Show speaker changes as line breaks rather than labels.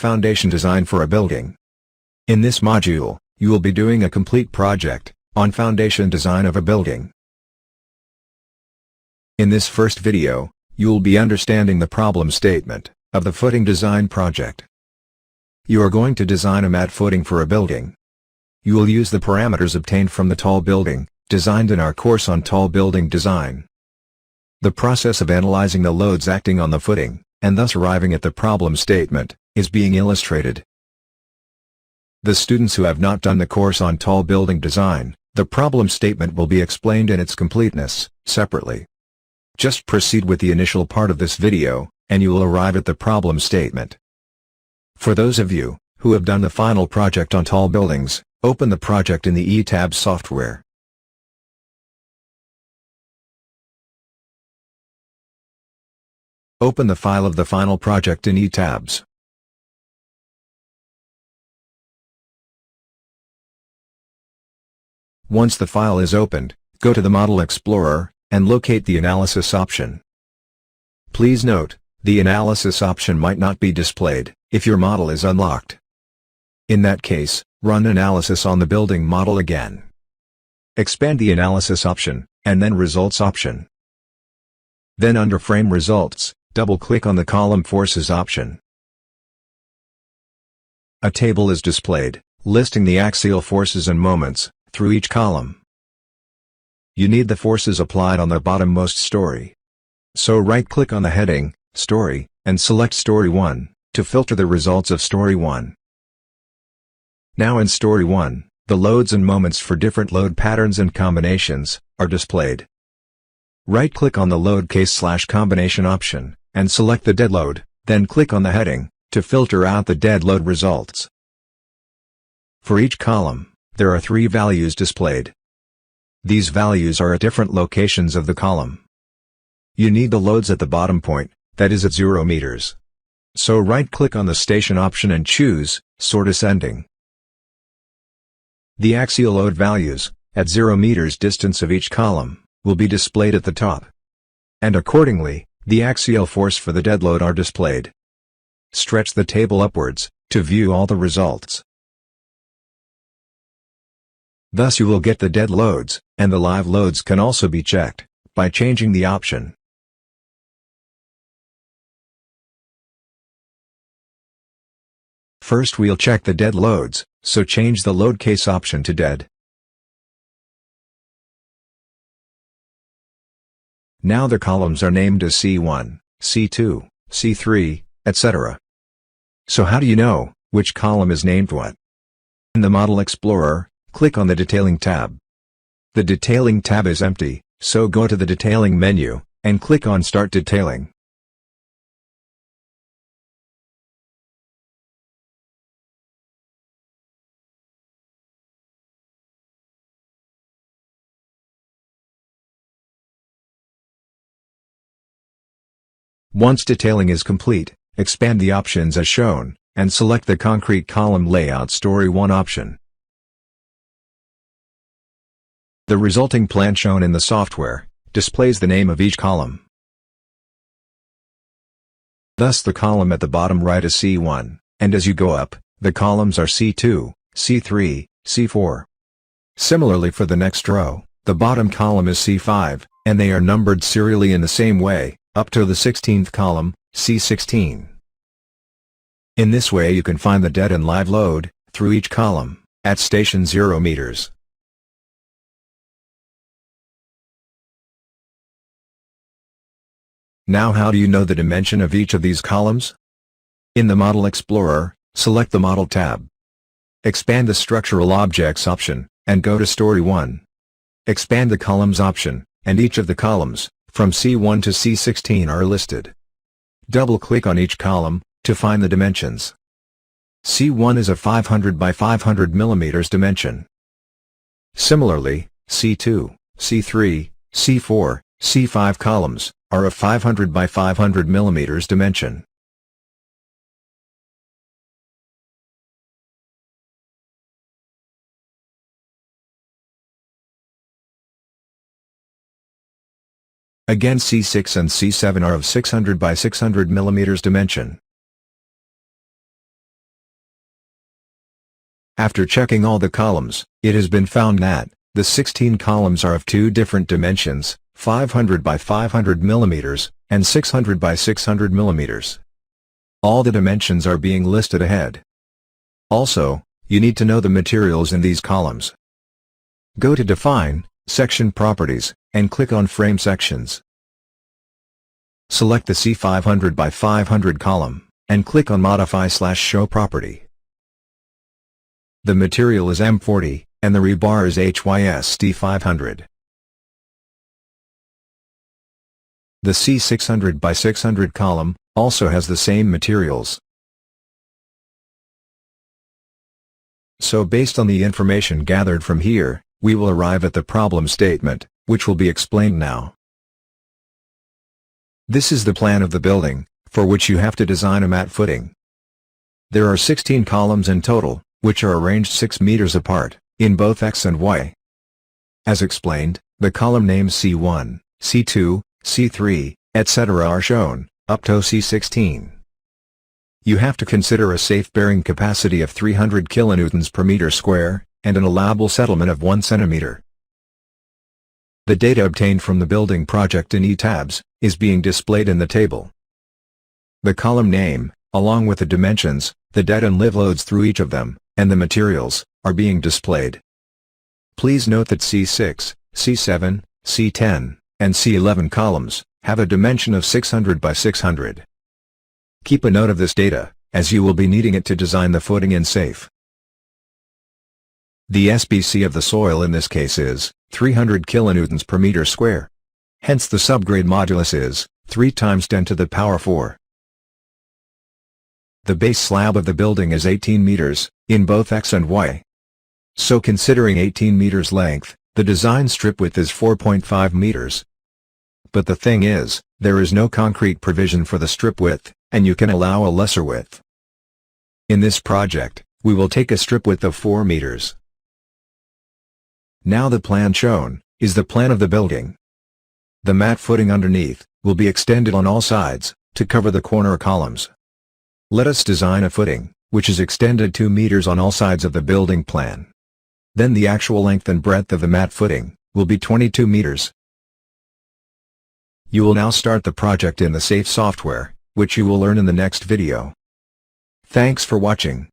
Foundation design for a building. In this module, you will be doing a complete project on foundation design of a building. In this first video, you will be understanding the problem statement of the footing design project. You are going to design a mat footing for a building. You will use the parameters obtained from the tall building, designed in our course on tall building design. The process of analyzing the loads acting on the footing, and thus arriving at the problem statement, is being illustrated. The students who have not done the course on tall building design, the problem statement will be explained in its completeness, separately. Just proceed with the initial part of this video, and you will arrive at the problem statement. For those of you who have done the final project on tall buildings, open the project in the ETABS software. Open the file of the final project in ETABS. Once the file is opened, go to the Model Explorer, and locate the Analysis option. Please note, the Analysis option might not be displayed if your model is unlocked. In that case, run Analysis on the building model again. Expand the Analysis option, and then Results option. Then under Frame Results, double-click on the Column Forces option. A table is displayed, listing the axial forces and moments through each column. You need the forces applied on the bottommost story. So right-click on the heading, Story, and select Story 1, to filter the results of Story 1. Now in Story 1, the loads and moments for different load patterns and combinations are displayed. Right-click on the Load Case/Combination option, and select the dead load, then click on the heading, to filter out the dead load results. For each column, there are 3 values displayed. These values are at different locations of the column. You need the loads at the bottom point, that is at 0 meters. So right-click on the Station option and choose Sort Ascending. The axial load values, at 0 meters distance of each column, will be displayed at the top. And accordingly, the axial force for the dead load are displayed. Stretch the table upwards, to view all the results. Thus you will get the dead loads, and the live loads can also be checked by changing the option. First we'll check the dead loads, so change the Load Case option to Dead. Now the columns are named as C1, C2, C3, etc. So how do you know which column is named what? In the Model Explorer, click on the Detailing tab. The Detailing tab is empty, so go to the Detailing menu, and click on Start Detailing. Once detailing is complete, expand the options as shown, and select the Concrete Column Layout Story 1 option. The resulting plan shown in the software displays the name of each column. Thus the column at the bottom right is C1, and as you go up, the columns are C2, C3, C4. Similarly for the next row, the bottom column is C5, and they are numbered serially in the same way, up to the 16th column, C16. In this way you can find the dead and live load through each column at station 0 meters. Now how do you know the dimension of each of these columns? In the Model Explorer, select the Model tab. Expand the Structural Objects option, and go to Story 1. Expand the Columns option, and each of the columns, from C1 to C16 are listed. Double-click on each column, to find the dimensions. C1 is a 500 by 500 mm dimension. Similarly, C2, C3, C4, C5 columns are of 500 by 500 mm dimension. Again C6 and C7 are of 600 by 600 mm dimension. After checking all the columns, it has been found that the 16 columns are of two different dimensions, 500 by 500 mm, and 600 by 600 mm. All the dimensions are being listed ahead. Also, you need to know the materials in these columns. Go to Define, Section Properties, and click on Frame Sections. Select the C500 by 500 column, and click on Modify/Show Property. The material is M40, and the rebar is HYST500. The C600 by 600 column also has the same materials. So based on the information gathered from here, we will arrive at the problem statement, which will be explained now. This is the plan of the building, for which you have to design a mat footing. There are 16 columns in total, which are arranged 6 meters apart, in both X and Y. As explained, the column names C1, C2, C3, etc. are shown, up to C16. You have to consider a safe bearing capacity of 300 kilonewtons per meter square, and an allowable settlement of 1 centimeter. The data obtained from the building project in E-tabs, is being displayed in the table. The column name, along with the dimensions, the dead and live loads through each of them, and the materials, are being displayed. Please note that C6, C7, C10, and C11 columns, have a dimension of 600 by 600. Keep a note of this data, as you will be needing it to design the footing in SAFE. The SBC of the soil in this case is 300 kilonewtons per meter square. Hence the subgrade modulus is 3 times 10 to the power 4. The base slab of the building is 18 meters, in both X and Y. So considering 18 meters length, the design strip width is 4.5 meters. But the thing is, there is no concrete provision for the strip width, and you can allow a lesser width. In this project, we will take a strip width of 4 meters. Now the plan shown, is the plan of the building. The mat footing underneath, will be extended on all sides, to cover the corner columns. Let us design a footing, which is extended 2 meters on all sides of the building plan. Then the actual length and breadth of the mat footing, will be 22 meters. You will now start the project in the SAFE software, which you will learn in the next video. Thanks for watching.